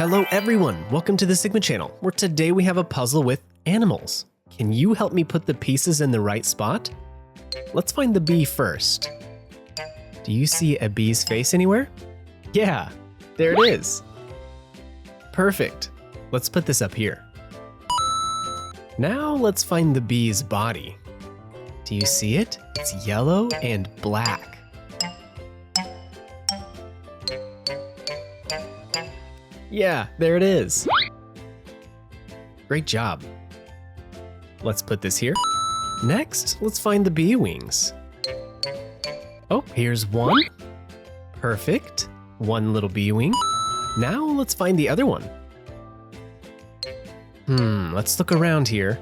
Hello everyone, welcome to the Sigma channel, where today we have a puzzle with animals. Can you help me put the pieces in the right spot? Let's find the bee first. Do you see a bee's face anywhere? Yeah, there it is. Perfect. Let's put this up here. Now let's find the bee's body. Do you see it? It's yellow and black. Yeah, there it is. Great job. Let's put this here. Next, let's find the bee wings. Oh, here's one. Perfect. One little bee wing. Now let's find the other one. Let's look around here.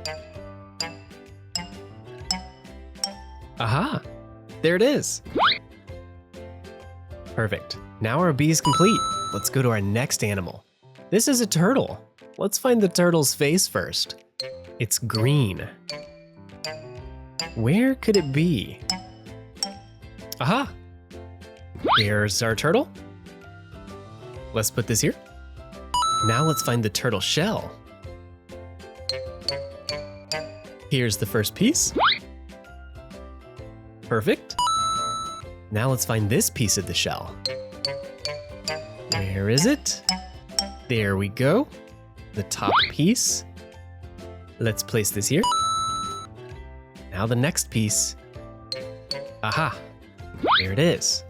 Aha! There it is. Perfect. Now our bee is complete. Let's go to our next animal. This is a turtle. Let's find the turtle's face first. It's green. Where could it be? Aha! Here's our turtle. Let's put this here. Now let's find the turtle shell. Here's the first piece. Perfect. Now let's find this piece of the shell. Where is it? There we go. The top piece. Let's place this here. Now the next piece. Aha! There it is.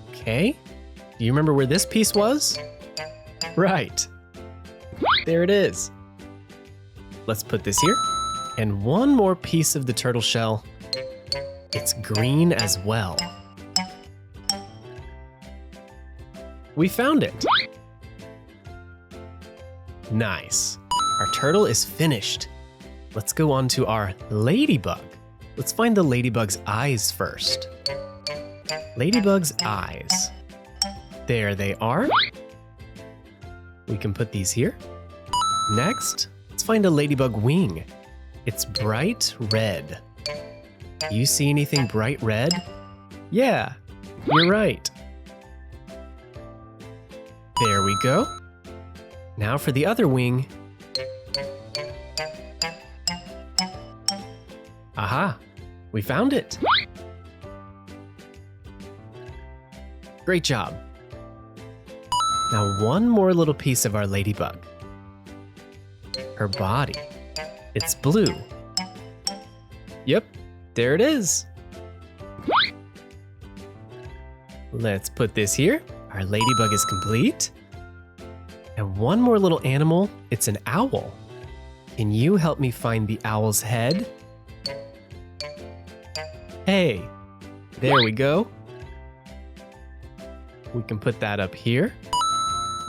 Okay. Do you remember where this piece was? Right. There it is. Let's put this here. And one more piece of the turtle shell. It's green as well. We found it. Nice. Our turtle is finished. Let's go on to our ladybug. Let's find the ladybug's eyes first. Ladybug's eyes. There they are. We can put these here. Next, let's find a ladybug wing. It's bright red. Do you see anything bright red? Yeah, you're right. There we go. Now for the other wing. Aha, we found it. Great job. Now one more little piece of our ladybug. Her body. It's blue. Yep, there it is. Let's put this here. Our ladybug is complete. And one more little animal, it's an owl. Can you help me find the owl's head? Hey, there we go. We can put that up here.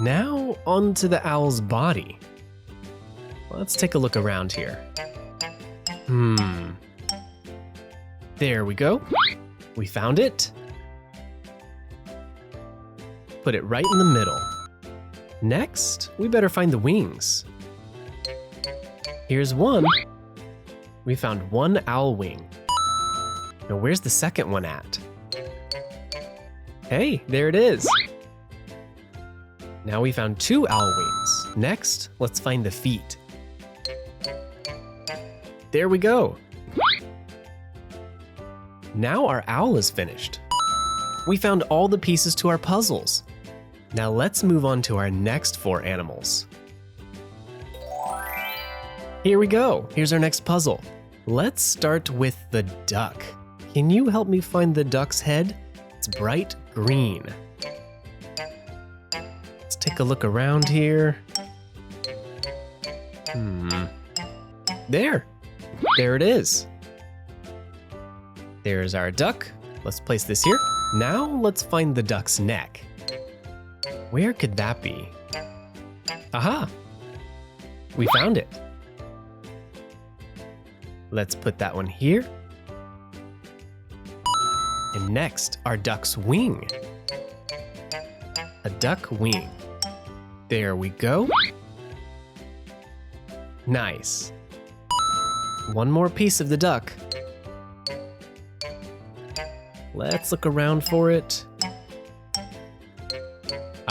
Now onto the owl's body. Let's take a look around here. There we go. We found it. Put it right in the middle. Next, we better find the wings. Here's one. We found one owl wing. Now where's the second one at? Hey, there it is. Now we found two owl wings. Next, let's find the feet. There we go. Now our owl is finished. We found all the pieces to our puzzles. Now let's move on to our next four animals. Here we go. Here's our next puzzle. Let's start with the duck. Can you help me find the duck's head? It's bright green. Let's take a look around here. There it is. There's our duck. Let's place this here. Now let's find the duck's neck. Where could that be? Aha! We found it. Let's put that one here. And next, our duck's wing. A duck wing. There we go. Nice. One more piece of the duck. Let's look around for it.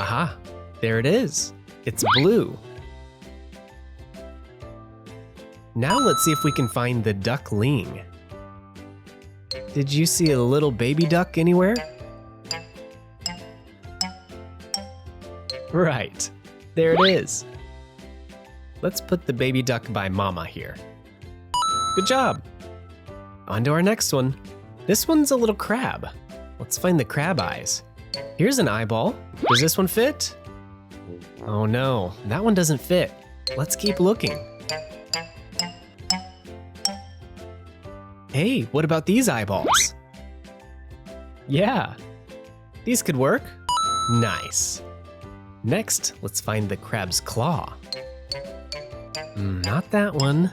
Aha, there it is. It's blue. Now let's see if we can find the duckling. Did you see a little baby duck anywhere? Right, there it is. Let's put the baby duck by Mama here. Good job. On to our next one. This one's a little crab. Let's find the crab eyes. Here's an eyeball. Does this one fit? Oh no, that one doesn't fit. Let's keep looking. Hey, what about these eyeballs? Yeah, these could work. Nice. Next, let's find the crab's claw. Not that one.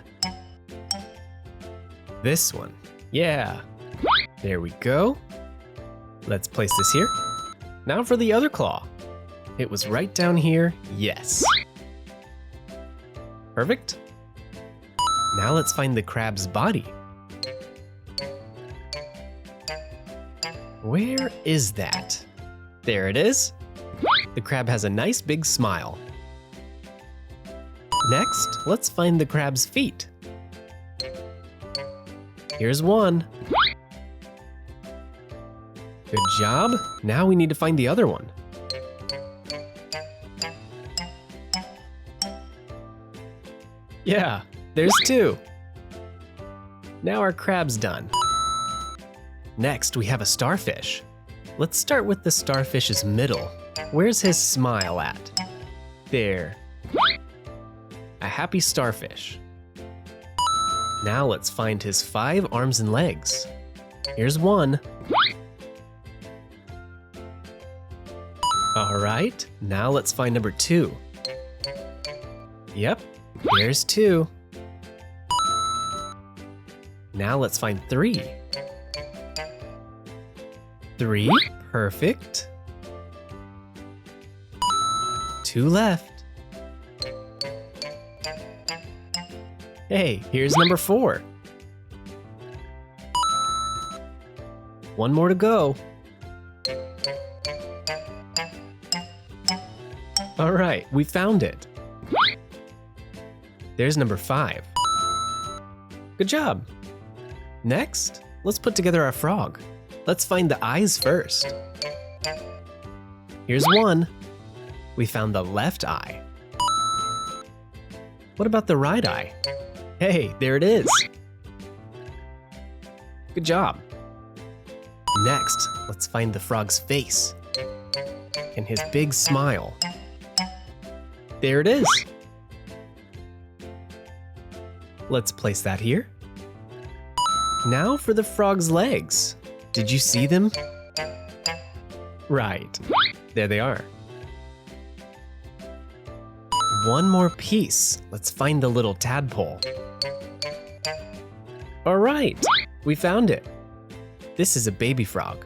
This one. Yeah. There we go. Let's place this here. Now for the other claw. It was right down here. Yes. Perfect. Now let's find the crab's body. Where is that? There it is. The crab has a nice big smile. Next, let's find the crab's feet. Here's one. Good job. Now we need to find the other one. Yeah, there's two. Now our crab's done. Next, we have a starfish. Let's start with the starfish's middle. Where's his smile at? There. A happy starfish. Now let's find his 5 arms and legs. Here's one. All right, now let's find number 2. Yep, there's 2. Now let's find 3. 3, perfect. 2 left. Hey, here's number 4. 1 more to go. All right, we found it. There's number 5. Good job. Next, let's put together our frog. Let's find the eyes first. Here's one. We found the left eye. What about the right eye? Hey, there it is. Good job. Next, let's find the frog's face and his big smile. There it is. Let's place that here. Now for the frog's legs. Did you see them? Right, there they are. One more piece. Let's find the little tadpole. All right, we found it. This is a baby frog.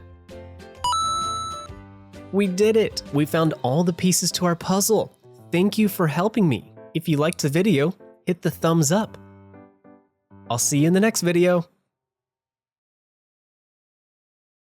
We did it. We found all the pieces to our puzzle. Thank you for helping me. If you liked the video, hit the thumbs up. I'll see you in the next video.